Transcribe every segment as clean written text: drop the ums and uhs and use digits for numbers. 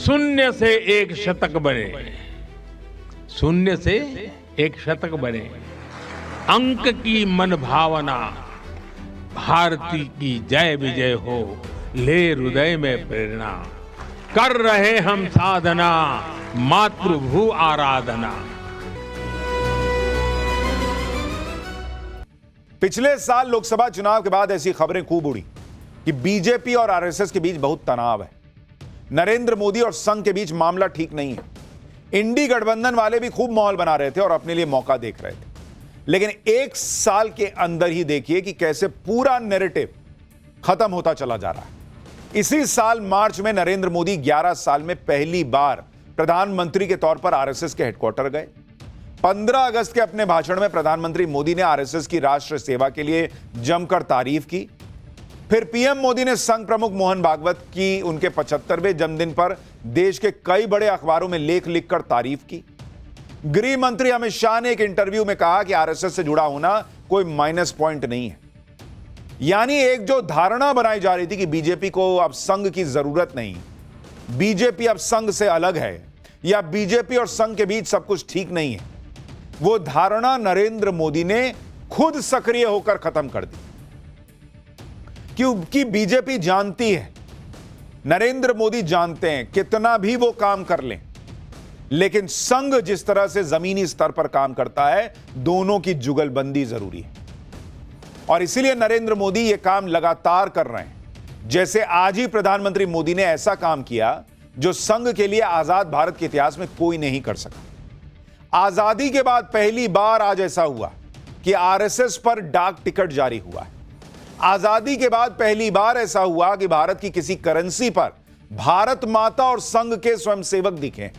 शून्य से एक शतक बने, शून्य से एक शतक बने, अंक की मन भावना, भारती की जय विजय हो, ले हृदय में प्रेरणा, कर रहे हम साधना, मातृभू आराधना। पिछले साल लोकसभा चुनाव के बाद ऐसी खबरें खूब उड़ी कि बीजेपी और आरएसएस के बीच बहुत तनाव है, नरेंद्र मोदी और संघ के बीच मामला ठीक नहीं है। इंडी गठबंधन वाले भी खूब माहौल बना रहे थे और अपने लिए मौका देख रहे थे, लेकिन एक साल के अंदर ही देखिए कि कैसे पूरा नैरेटिव खत्म होता चला जा रहा है। इसी साल मार्च में नरेंद्र मोदी 11 साल में पहली बार प्रधानमंत्री के तौर पर आरएसएस के हेडक्वार्टर गए। 15 अगस्त के अपने भाषण में प्रधानमंत्री मोदी ने आरएसएस की राष्ट्र सेवा के लिए जमकर तारीफ की। फिर पीएम मोदी ने संघ प्रमुख मोहन भागवत की उनके 75वें जन्मदिन पर देश के कई बड़े अखबारों में लेख लिखकर तारीफ की। गृह मंत्री अमित शाह ने एक इंटरव्यू में कहा कि आरएसएस से जुड़ा होना कोई माइनस पॉइंट नहीं है। यानी एक जो धारणा बनाई जा रही थी कि बीजेपी को अब संघ की जरूरत नहीं, बीजेपी अब संघ से अलग है, या बीजेपी और संघ के बीच सब कुछ ठीक नहीं है, वो धारणा नरेंद्र मोदी ने खुद सक्रिय होकर खत्म कर दी। क्योंकि बीजेपी जानती है, नरेंद्र मोदी जानते हैं कितना भी वो काम कर लें, लेकिन संघ जिस तरह से जमीनी स्तर पर काम करता है, दोनों की जुगलबंदी जरूरी है। और इसीलिए नरेंद्र मोदी ये काम लगातार कर रहे हैं। जैसे आज ही प्रधानमंत्री मोदी ने ऐसा काम किया जो संघ के लिए आजाद भारत के इतिहास में कोई नहीं कर सका। आजादी के बाद पहली बार आज ऐसा हुआ कि आरएसएस पर डाक टिकट जारी हुआ है। आजादी के बाद पहली बार ऐसा हुआ कि भारत की किसी करेंसी पर भारत माता और संघ के स्वयंसेवक दिखे।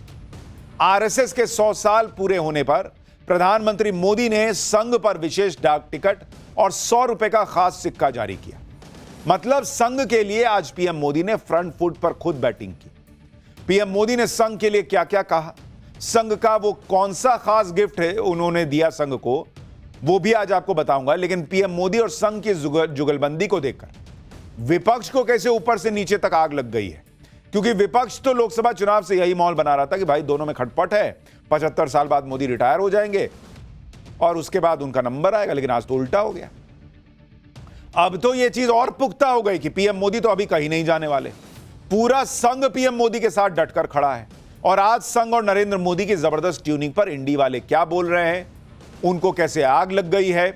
आरएसएस के 100 साल पूरे होने पर प्रधानमंत्री मोदी ने संघ पर विशेष डाक टिकट और 100 रुपए का खास सिक्का जारी किया। मतलब संघ के लिए आज पीएम मोदी ने फ्रंट फुट पर खुद बैटिंग की। पीएम मोदी ने संघ के लिए क्या क्या कहा, संघ का वो कौन सा खास गिफ्ट है उन्होंने दिया संघ को, वो भी आज आपको बताऊंगा। लेकिन पीएम मोदी और संघ की जुगलबंदी को देखकर विपक्ष को कैसे ऊपर से नीचे तक आग लग गई है। क्योंकि विपक्ष तो लोकसभा चुनाव से यही माहौल बना रहा था कि भाई दोनों में खटपट है, 75 साल बाद मोदी रिटायर हो जाएंगे और उसके बाद उनका नंबर आएगा। लेकिन आज तो उल्टा हो गया। अब तो यह चीज और पुख्ता हो गई कि पीएम मोदी तो अभी कहीं नहीं जाने वाले। पूरा संघ पीएम मोदी के साथ डटकर खड़ा है। और आज संघ और नरेंद्र मोदी की जबरदस्त ट्यूनिंग पर इंडी वाले क्या बोल रहे हैं, उनको कैसे आग लग गई है,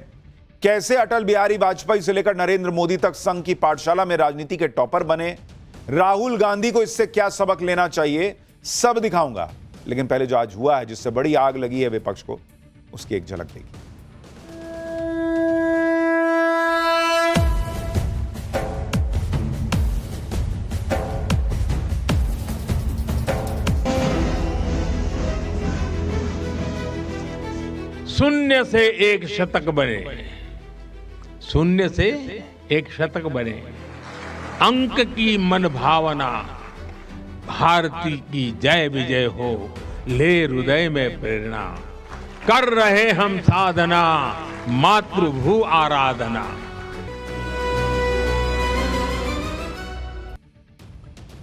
कैसे अटल बिहारी वाजपेयी से लेकर नरेंद्र मोदी तक संघ की पाठशाला में राजनीति के टॉपर बने, राहुल गांधी को इससे क्या सबक लेना चाहिए, सब दिखाऊंगा। लेकिन पहले जो आज हुआ है, जिससे बड़ी आग लगी है विपक्ष को, उसकी एक झलक देखिए। शून्य से एक शतक बने, शून्य से एक शतक बने, अंक की मन भावना, भारती की जय विजय हो, ले हृदय में प्रेरणा, कर रहे हम साधना, मातृभू आराधना।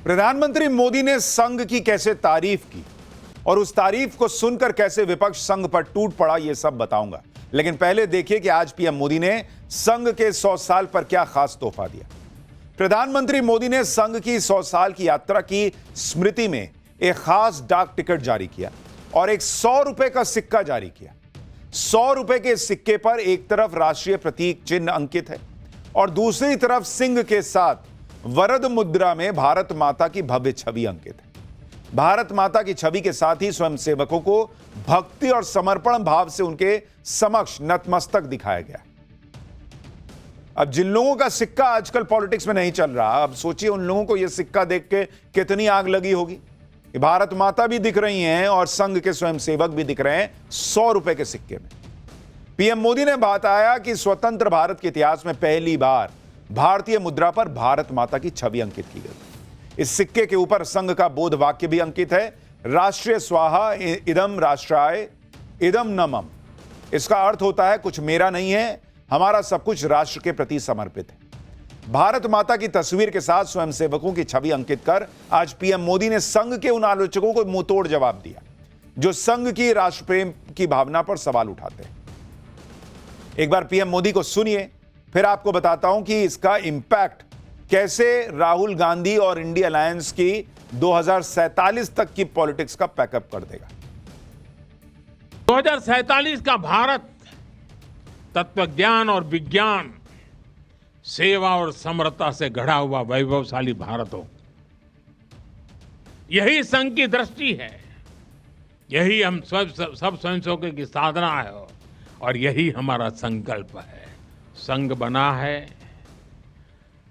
प्रधानमंत्री मोदी ने संघ की कैसे तारीफ की और उस तारीफ को सुनकर कैसे विपक्ष संघ पर टूट पड़ा, यह सब बताऊंगा। लेकिन पहले देखिए कि आज पीएम मोदी ने संघ के 100 साल पर क्या खास तोहफा दिया। प्रधानमंत्री मोदी ने संघ की 100 साल की यात्रा की स्मृति में एक खास डाक टिकट जारी किया और एक 100 रुपए का सिक्का जारी किया। 100 रुपए के सिक्के पर एक तरफ राष्ट्रीय प्रतीक चिन्ह अंकित है और दूसरी तरफ सिंह के साथ वरद मुद्रा में भारत माता की भव्य छवि अंकित है। भारत माता की छवि के साथ ही स्वयंसेवकों को भक्ति और समर्पण भाव से उनके समक्ष नतमस्तक दिखाया गया। अब जिन लोगों का सिक्का आजकल पॉलिटिक्स में नहीं चल रहा, अब सोचिए उन लोगों को यह सिक्का देख के कितनी आग लगी होगी। भारत माता भी दिख रही हैं और संघ के स्वयंसेवक भी दिख रहे हैं 100 रुपए के सिक्के में। पीएम मोदी ने बताया कि स्वतंत्र भारत के इतिहास में पहली बार भारतीय मुद्रा पर भारत माता की छवि अंकित की गई। इस सिक्के के ऊपर संघ का बोध वाक्य भी अंकित है, राष्ट्रीय स्वाहा इदम राष्ट्राय इदम नमम। इसका अर्थ होता है कुछ मेरा नहीं है, हमारा सब कुछ राष्ट्र के प्रति समर्पित है। भारत माता की तस्वीर के साथ स्वयंसेवकों की छवि अंकित कर आज पीएम मोदी ने संघ के उन आलोचकों को मुंहतोड़ जवाब दिया जो संघ की राष्ट्र प्रेम की भावना पर सवाल उठाते हैं। एक बार पीएम मोदी को सुनिए, फिर आपको बताता हूं कि इसका इंपैक्ट कैसे राहुल गांधी और इंडिया अलायंस की 2047 तक की पॉलिटिक्स का पैकअप कर देगा। 2047 का भारत तत्वज्ञान और विज्ञान, सेवा और समरसता से गढ़ा हुआ वैभवशाली भारत हो, यही संघ की दृष्टि है, यही हम सब स्वयंसेवकों की साधना है और यही हमारा संकल्प है। संघ बना है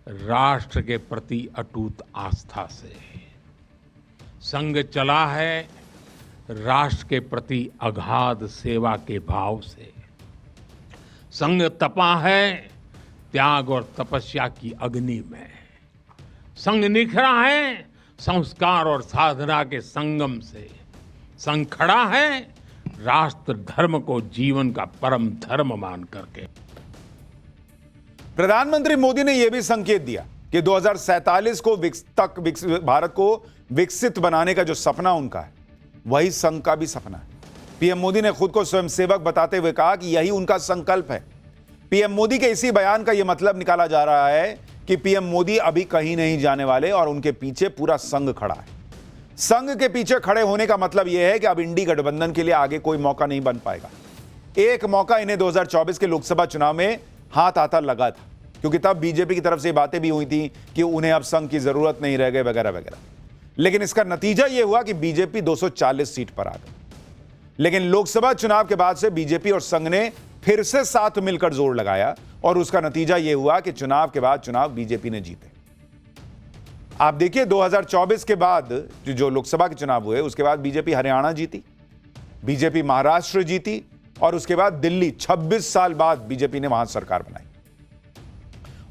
राष्ट्र के प्रति अटूट आस्था से, संघ चला है राष्ट्र के प्रति अगाध सेवा के भाव से, संघ तपा है त्याग और तपस्या की अग्नि में, संघ निखरा है संस्कार और साधना के संगम से, संघ खड़ा है राष्ट्र धर्म को जीवन का परम धर्म मान करके। प्रधानमंत्री मोदी ने यह भी संकेत दिया कि 2047 को भारत को विकसित बनाने का जो सपना उनका है, वही संघ का भी सपना है। पीएम मोदी ने खुद को स्वयंसेवक बताते हुए कहा कि यही उनका संकल्प है। पीएम मोदी के इसी बयान का यह मतलब निकाला जा रहा है कि पीएम मोदी अभी कहीं नहीं जाने वाले और उनके पीछे पूरा संघ खड़ा है। संघ के पीछे खड़े होने का मतलब यह है कि अब इंडी गठबंधन के लिए आगे कोई मौका नहीं बन पाएगा। एक मौका इन्हें 2024 के लोकसभा चुनाव में हाथ आता लगा था, क्योंकि तब बीजेपी की तरफ से बातें भी हुई थी कि उन्हें अब संघ की जरूरत नहीं रह गई वगैरह वगैरह। लेकिन इसका नतीजा यह हुआ कि बीजेपी 240 सीट पर आ गई। लेकिन लोकसभा चुनाव के बाद से बीजेपी और संघ ने फिर से साथ मिलकर जोर लगाया और उसका नतीजा यह हुआ कि चुनाव के बाद चुनाव बीजेपी ने जीते। आप देखिए 2024 के बाद जो लोकसभा के चुनाव हुए, उसके बाद बीजेपी हरियाणा जीती, बीजेपी महाराष्ट्र जीती और उसके बाद दिल्ली 26 साल बाद बीजेपी ने वहां सरकार बनाई।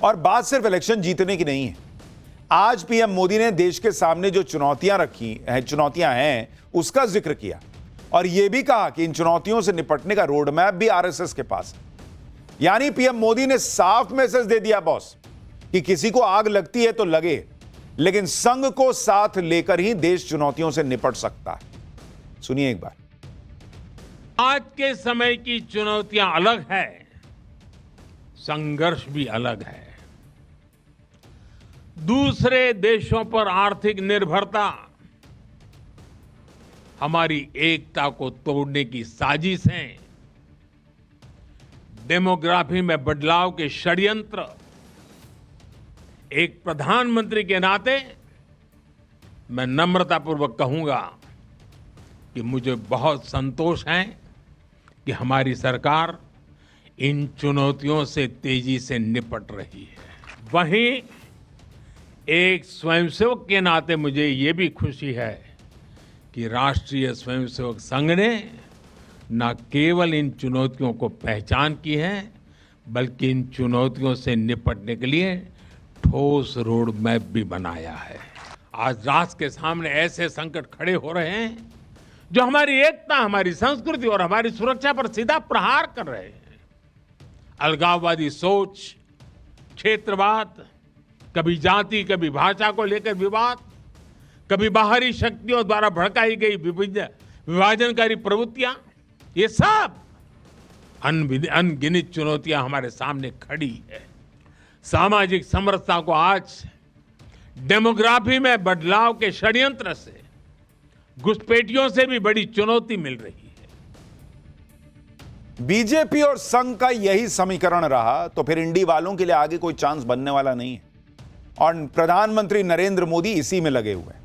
और बात सिर्फ इलेक्शन जीतने की नहीं है। आज पीएम मोदी ने देश के सामने जो चुनौतियां हैं उसका जिक्र किया और यह भी कहा कि इन चुनौतियों से निपटने का रोड मैप भी आरएसएस के पास है। यानी पीएम मोदी ने साफ मैसेज दे दिया बॉस कि किसी को आग लगती है तो लगे, लेकिन संघ को साथ लेकर ही देश चुनौतियों से निपट सकता है। सुनिए एक बार। आज के समय की चुनौतियां अलग है, संघर्ष भी अलग है। दूसरे देशों पर आर्थिक निर्भरता हमारी एकता को तोड़ने की साजिश है। डेमोग्राफी में बदलाव के षड्यंत्र। एक प्रधानमंत्री के नाते मैं नम्रतापूर्वक कहूंगा कि मुझे बहुत संतोष है कि हमारी सरकार इन चुनौतियों से तेजी से निपट रही है। वहीं एक स्वयंसेवक के नाते मुझे ये भी खुशी है कि राष्ट्रीय स्वयंसेवक संघ ने न केवल इन चुनौतियों को पहचान की है, बल्कि इन चुनौतियों से निपटने के लिए ठोस रोड मैप भी बनाया है। आज राष्ट्र के सामने ऐसे संकट खड़े हो रहे हैं जो हमारी एकता, हमारी संस्कृति और हमारी सुरक्षा पर सीधा प्रहार कर रहे हैं। अलगाववादी सोच, क्षेत्रवाद, कभी जाति, कभी भाषा को लेकर विवाद, कभी बाहरी शक्तियों द्वारा भड़काई गई विभाजनकारी प्रवृत्तियां, ये सब अनगिनत चुनौतियां हमारे सामने खड़ी है। सामाजिक समरसता को आज डेमोग्राफी में बदलाव के षड्यंत्र से, घुसपैठियों से भी बड़ी चुनौती मिल रही है। बीजेपी और संघ का यही समीकरण रहा तो फिर इंडी वालों के लिए आगे कोई चांस बनने वाला नहीं है और प्रधानमंत्री नरेंद्र मोदी इसी में लगे हुए हैं।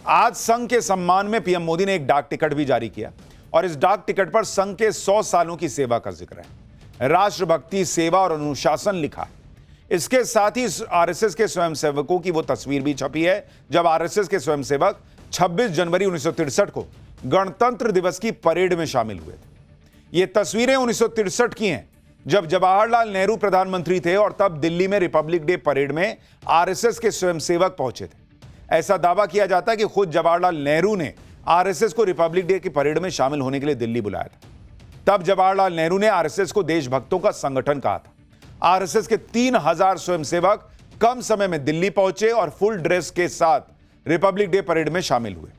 आज संघ के सम्मान में पीएम मोदी ने एक डाक टिकट भी जारी किया और इस डाक टिकट पर संघ के 100 सालों की सेवा का जिक्र है। राष्ट्रभक्ति, सेवा और अनुशासन लिखा है। इसके साथ ही आरएसएस के स्वयंसेवकों की वो तस्वीर भी छपी है जब आरएसएस के स्वयंसेवक 26 जनवरी 1963 को गणतंत्र दिवस की परेड में शामिल हुए थे। ये तस्वीरें 1963 की हैं जब जवाहरलाल नेहरू प्रधानमंत्री थे और तब दिल्ली में रिपब्लिक डे परेड में आरएसएस के स्वयंसेवक पहुंचे थे। ऐसा दावा किया जाता है कि खुद जवाहरलाल नेहरू ने आरएसएस को रिपब्लिक डे की परेड में शामिल होने के लिए दिल्ली बुलाया था। तब जवाहरलाल नेहरू ने आरएसएस को देशभक्तों का संगठन कहा था। आरएसएस के 3000 स्वयंसेवक कम समय में दिल्ली पहुंचे और फुल ड्रेस के साथ रिपब्लिक डे परेड में शामिल हुए।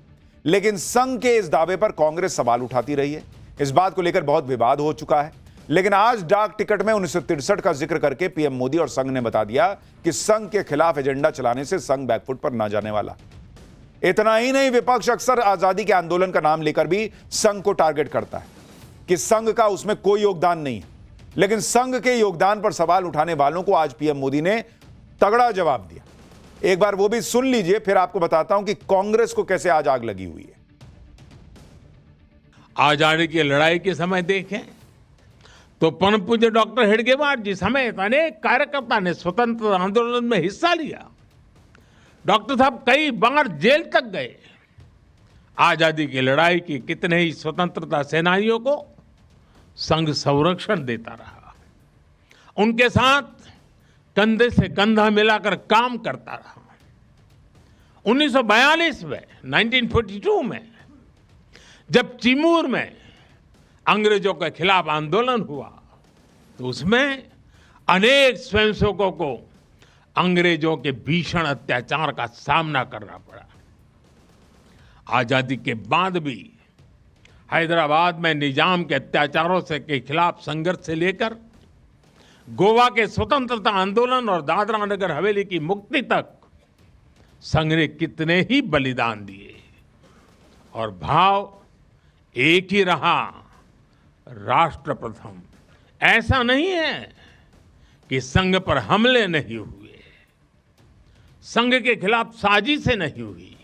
लेकिन संघ के इस दावे पर कांग्रेस सवाल उठाती रही है। इस बात को लेकर बहुत विवाद हो चुका है। लेकिन आज डाक टिकट में 1963 का जिक्र करके पीएम मोदी और संघ ने बता दिया कि संघ के खिलाफ एजेंडा चलाने से संघ बैकफुट पर ना जाने वाला। इतना ही नहीं, विपक्ष अक्सर आजादी के आंदोलन का नाम लेकर भी संघ को टारगेट करता है कि संघ का उसमें कोई योगदान नहीं है। लेकिन संघ के योगदान पर सवाल उठाने वालों को आज पीएम मोदी ने तगड़ा जवाब दिया। एक बार वो भी सुन लीजिए, फिर आपको बताता हूं कि कांग्रेस को कैसे आज आग लगी हुई है। आजादी की लड़ाई के समय देखें तो परम पूज्य डॉक्टर हेडगेवार जी समेत अनेक कार्यकर्ता ने स्वतंत्रता आंदोलन में हिस्सा लिया। डॉक्टर साहब कई बार जेल तक गए। आजादी की लड़ाई की कितने ही स्वतंत्रता सेनानियों को संघ संरक्षण देता रहा, उनके साथ कंधे से कंधा मिलाकर काम करता रहा। 1942 में 1942 में जब चिमूर में अंग्रेजों के खिलाफ आंदोलन हुआ तो उसमें अनेक स्वयंसेवकों को अंग्रेजों के भीषण अत्याचार का सामना करना पड़ा। आजादी के बाद भी हैदराबाद में निजाम के अत्याचारों से के खिलाफ संघर्ष से लेकर गोवा के स्वतंत्रता आंदोलन और दादरा नगर हवेली की मुक्ति तक संघ ने कितने ही बलिदान दिए और भाव एक ही रहा, राष्ट्र प्रथम। ऐसा नहीं है कि संघ पर हमले नहीं हुए, संघ के खिलाफ साजिशें नहीं हुई।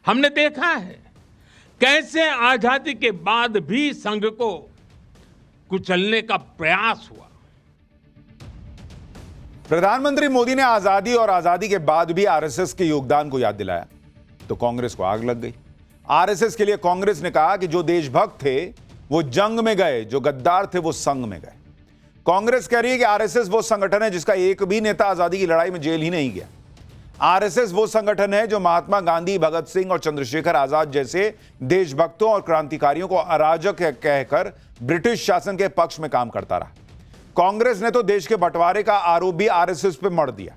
हमने देखा है कैसे आजादी के बाद भी संघ को कुचलने का प्रयास हुआ। प्रधानमंत्री मोदी ने आजादी और आजादी के बाद भी आरएसएस के योगदान को याद दिलाया तो कांग्रेस को आग लग गई। आरएसएस के लिए कांग्रेस ने कहा कि जो देशभक्त थे वो जंग में गए, जो गद्दार थे वो संघ में गए। कांग्रेस कह रही है कि आरएसएस वो संगठन है जिसका एक भी नेता आजादी की लड़ाई में जेल ही नहीं गया। आरएसएस वो संगठन है जो महात्मा गांधी, भगत सिंह और चंद्रशेखर आजाद जैसे देशभक्तों और क्रांतिकारियों को अराजक कहकर ब्रिटिश शासन के पक्ष में काम करता रहा। कांग्रेस ने तो देश के बंटवारे का आरोप भी आरएसएस पे मढ़ दिया।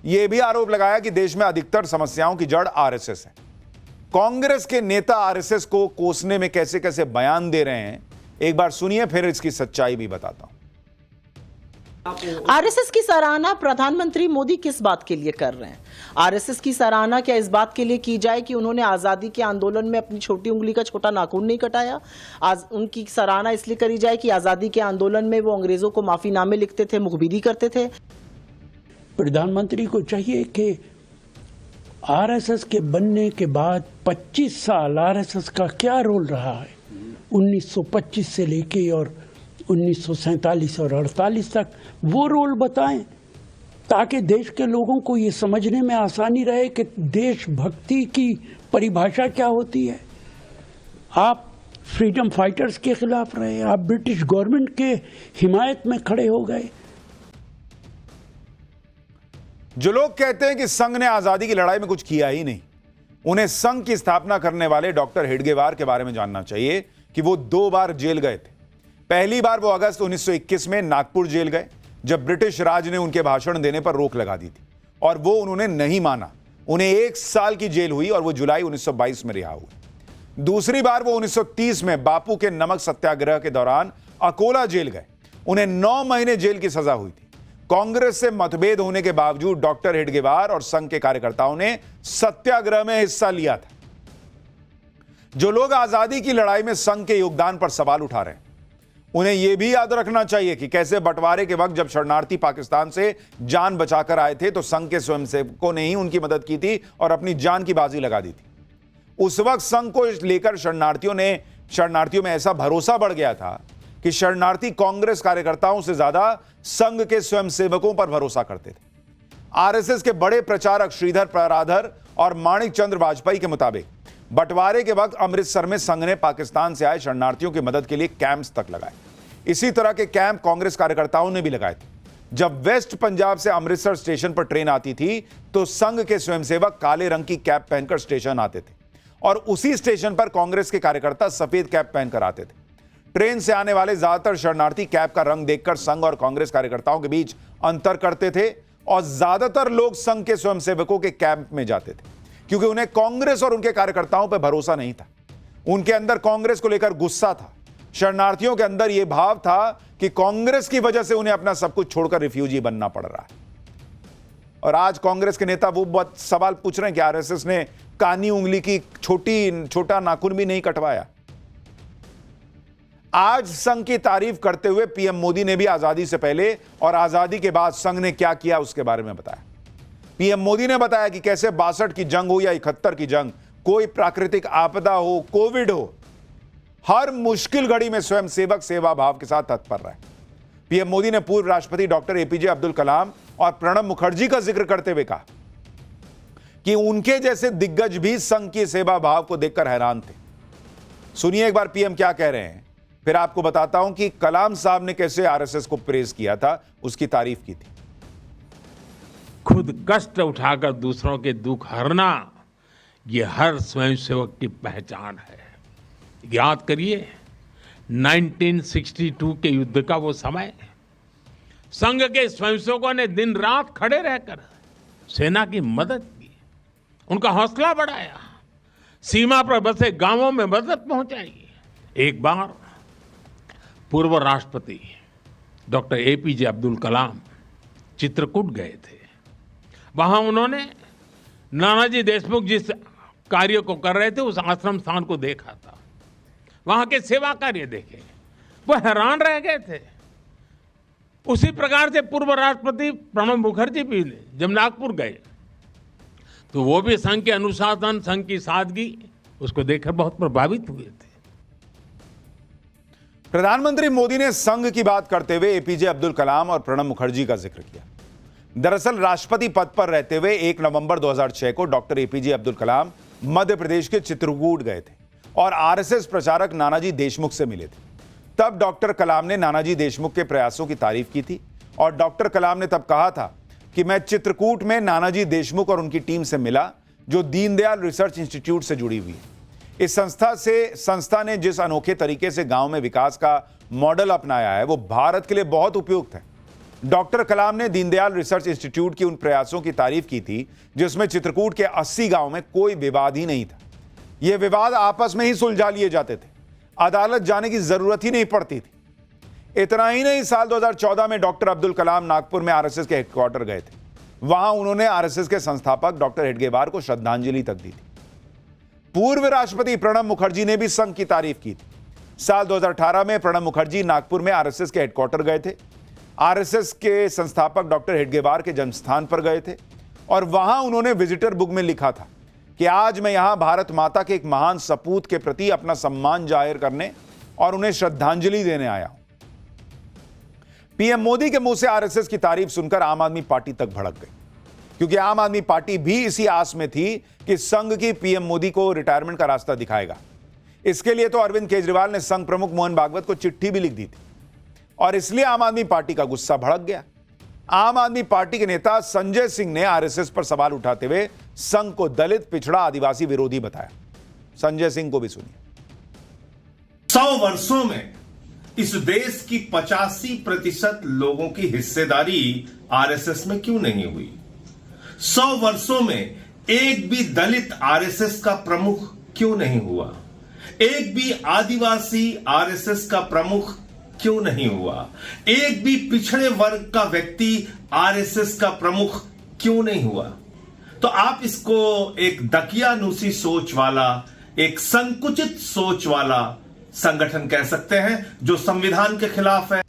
यह भी आरोप लगाया कि देश में अधिकतर समस्याओं की जड़ आरएसएस है। कांग्रेस के नेता आरएसएस को कोसने में कैसे कैसे बयान दे रहे हैं, एक बार सुनिए, फिर इसकी सच्चाई भी बताता हूं। आरएसएस की सराहना प्रधानमंत्री मोदी किस बात के लिए कर रहे हैं? आरएसएस की सराहना क्या इस बात के लिए की जाए कि उन्होंने आजादी के आंदोलन में अपनी छोटी उंगली का छोटा नाखून नहीं कटाया? आज उनकी सराहना इसलिए करी जाए कि आजादी के आंदोलन में वो अंग्रेजों को माफीनामे लिखते थे, मुखबिरी करते थे? प्रधानमंत्री को चाहिए कि आरएसएस के बनने के बाद 25 साल आरएसएस का क्या रोल रहा है, 1925 से लेके और 1947 और 48 तक, वो रोल बताएं ताकि देश के लोगों को ये समझने में आसानी रहे कि देशभक्ति की परिभाषा क्या होती है। आप फ्रीडम फाइटर्स के खिलाफ रहे, आप ब्रिटिश गवर्नमेंट के हिमायत में खड़े हो गए। जो लोग कहते हैं कि संघ ने आजादी की लड़ाई में कुछ किया ही नहीं, उन्हें संघ की स्थापना करने वाले डॉक्टर हेडगेवार के बारे में जानना चाहिए कि वो 2 बार जेल गए थे। पहली बार वो अगस्त 1921 में नागपुर जेल गए जब ब्रिटिश राज ने उनके भाषण देने पर रोक लगा दी थी और वो उन्होंने नहीं माना। उन्हें 1 साल की जेल हुई और वो जुलाई 1922 में रिहा हुए। दूसरी बार वो 1930 में बापू के नमक सत्याग्रह के दौरान अकोला जेल गए। उन्हें 9 महीने जेल की सजा हुई थी। कांग्रेस से मतभेद होने के बावजूद डॉक्टर हेडगेवार और संघ के कार्यकर्ताओं ने सत्याग्रह में हिस्सा लिया था। जो लोग आजादी की लड़ाई में संघ के योगदान पर सवाल उठा रहे हैं, उन्हें यह भी याद रखना चाहिए कि कैसे बंटवारे के वक्त जब शरणार्थी पाकिस्तान से जान बचाकर आए थे तो संघ के स्वयंसेवकों ने ही उनकी मदद की थी और अपनी जान की बाजी लगा दी थी। उस वक्त संघ को लेकर शरणार्थियों में ऐसा भरोसा बढ़ गया था कि शरणार्थी कांग्रेस कार्यकर्ताओं से ज्यादा संघ के स्वयंसेवकों पर भरोसा करते थे। आरएसएस के बड़े प्रचारक श्रीधर पराधर और माणिक चंद्र वाजपेयी के मुताबिक बंटवारे के वक्त अमृतसर में संघ ने पाकिस्तान से आए शरणार्थियों की मदद के लिए कैंप्स तक लगाए। इसी तरह के कैंप कांग्रेस कार्यकर्ताओं ने भी लगाए थे। जब वेस्ट पंजाब से अमृतसर स्टेशन पर ट्रेन आती थी तो संघ के स्वयंसेवक काले रंग की कैप पहनकर स्टेशन आते थे और उसी स्टेशन पर कांग्रेस के कार्यकर्ता सफेद कैप पहनकर आते थे। ट्रेन से आने वाले ज्यादातर शरणार्थी कैप का रंग देखकर संघ और कांग्रेस कार्यकर्ताओं के बीच अंतर करते थे और ज्यादातर लोग संघ के स्वयंसेवकों के कैंप में जाते थे, क्योंकि उन्हें कांग्रेस और उनके कार्यकर्ताओं पर भरोसा नहीं था। उनके अंदर कांग्रेस को लेकर गुस्सा था। शरणार्थियों के अंदर यह भाव था कि कांग्रेस की वजह से उन्हें अपना सब कुछ छोड़कर रिफ्यूजी बनना पड़ रहा है। और आज कांग्रेस के नेता वो बहुत सवाल पूछ रहे हैं कि आरएसएस ने कानी उंगली की छोटा नाखून भी नहीं कटवाया। आज संघ की तारीफ करते हुए पीएम मोदी ने भी आजादी से पहले और आजादी के बाद संघ ने क्या किया उसके बारे में बताया। पीएम मोदी ने बताया कि कैसे 62 की जंग हो या 71 की जंग, कोई प्राकृतिक आपदा हो, कोविड हो, हर मुश्किल घड़ी में स्वयंसेवक सेवा भाव के साथ तत्पर रहे। पीएम मोदी ने पूर्व राष्ट्रपति डॉक्टर एपीजे अब्दुल कलाम और प्रणब मुखर्जी का जिक्र करते हुए कहा कि उनके जैसे दिग्गज भी संघ की सेवा भाव को देखकर हैरान थे। सुनिए एक बार पीएम क्या कह रहे हैं, फिर आपको बताता हूं कि कलाम साहब ने कैसे आरएसएस को प्रेज किया था, उसकी तारीफ की थी। खुद कष्ट उठाकर दूसरों के दुख हरना, ये हर स्वयंसेवक की पहचान है। याद करिए 1962 के युद्ध का वो समय, संघ के स्वयंसेवकों ने दिन रात खड़े रहकर सेना की मदद की, उनका हौसला बढ़ाया, सीमा पर बसे गांवों में मदद पहुंचाई। एक बार पूर्व राष्ट्रपति डॉक्टर एपीजे अब्दुल कलाम चित्रकूट गए थे। वहां उन्होंने नानाजी देशमुख जिस कार्य को कर रहे थे उस आश्रम स्थान को देखा था, वहां के सेवा कार्य देखे, वो हैरान रह गए थे। उसी प्रकार से पूर्व राष्ट्रपति प्रणब मुखर्जी भी जब नागपुर गए तो वो भी संघ के अनुशासन, संघ की सादगी, उसको देखकर बहुत प्रभावित हुए थे। प्रधानमंत्री मोदी ने संघ की बात करते हुए एपीजे अब्दुल कलाम और प्रणब मुखर्जी का जिक्र किया। दरअसल राष्ट्रपति पद पर रहते हुए 1 नवंबर 2006 को डॉक्टर एपीजे अब्दुल कलाम मध्य प्रदेश के चित्रकूट गए थे और आरएसएस प्रचारक नानाजी देशमुख से मिले थे। तब डॉक्टर कलाम ने नानाजी देशमुख के प्रयासों की तारीफ की थी और डॉक्टर कलाम ने तब कहा था कि मैं चित्रकूट में नानाजी देशमुख और उनकी टीम से मिला, जो दीनदयाल रिसर्च इंस्टीट्यूट से जुड़ी हुई है। इस संस्था ने जिस अनोखे तरीके से गांव में विकास का मॉडल अपनाया है वो भारत के लिए बहुत उपयुक्त है। डॉक्टर कलाम ने दीनदयाल रिसर्च इंस्टीट्यूट की उन प्रयासों की तारीफ की थी जिसमें चित्रकूट के 80 गांव में कोई विवाद ही नहीं था। ये विवाद आपस में ही सुलझा लिए जाते थे, अदालत जाने की जरूरत ही नहीं पड़ती थी। इतना ही नहीं, साल 2014 में डॉक्टर अब्दुल कलाम नागपुर में आरएसएस के हेडक्वार्टर गए थे। वहां उन्होंने आरएसएस के संस्थापक डॉक्टर हेडगेवार को श्रद्धांजलि तक दी थी। पूर्व राष्ट्रपति प्रणब मुखर्जी ने भी संघ की तारीफ की थी। साल 2018 में प्रणब मुखर्जी नागपुर में आरएसएस के हेडक्वार्टर गए थे। आरएसएस के संस्थापक डॉक्टर हेडगेवार के जन्मस्थान पर गए थे और वहां उन्होंने विजिटर बुक में लिखा था कि आज मैं यहां भारत माता के एक महान सपूत के प्रति अपना सम्मान जाहिर करने और उन्हें श्रद्धांजलि देने आया हूं। पीएम मोदी के मुंह से आरएसएस की तारीफ सुनकर आम आदमी पार्टी तक भड़क गई, क्योंकि आम आदमी पार्टी भी इसी आस में थी कि संघ की पीएम मोदी को रिटायरमेंट का रास्ता दिखाएगा। इसके लिए तो अरविंद केजरीवाल ने संघ प्रमुख मोहन भागवत को चिट्ठी भी लिख दी थी और इसलिए आम आदमी पार्टी का गुस्सा भड़क गया। आम आदमी पार्टी के नेता संजय सिंह ने आरएसएस पर सवाल उठाते हुए संघ को दलित, पिछड़ा, आदिवासी विरोधी बताया। संजय सिंह को भी सुनिए। 100 वर्षों में इस देश की 85% लोगों की हिस्सेदारी आरएसएस में क्यों नहीं हुई? 100 वर्षों में एक भी दलित आरएसएस का प्रमुख क्यों नहीं हुआ? एक भी आदिवासी आरएसएस का प्रमुख क्यों नहीं हुआ? एक भी पिछड़े वर्ग का व्यक्ति आरएसएस का प्रमुख क्यों नहीं हुआ? तो आप इसको एक दकियानूसी सोच वाला, एक संकुचित सोच वाला संगठन कह सकते हैं जो संविधान के खिलाफ है।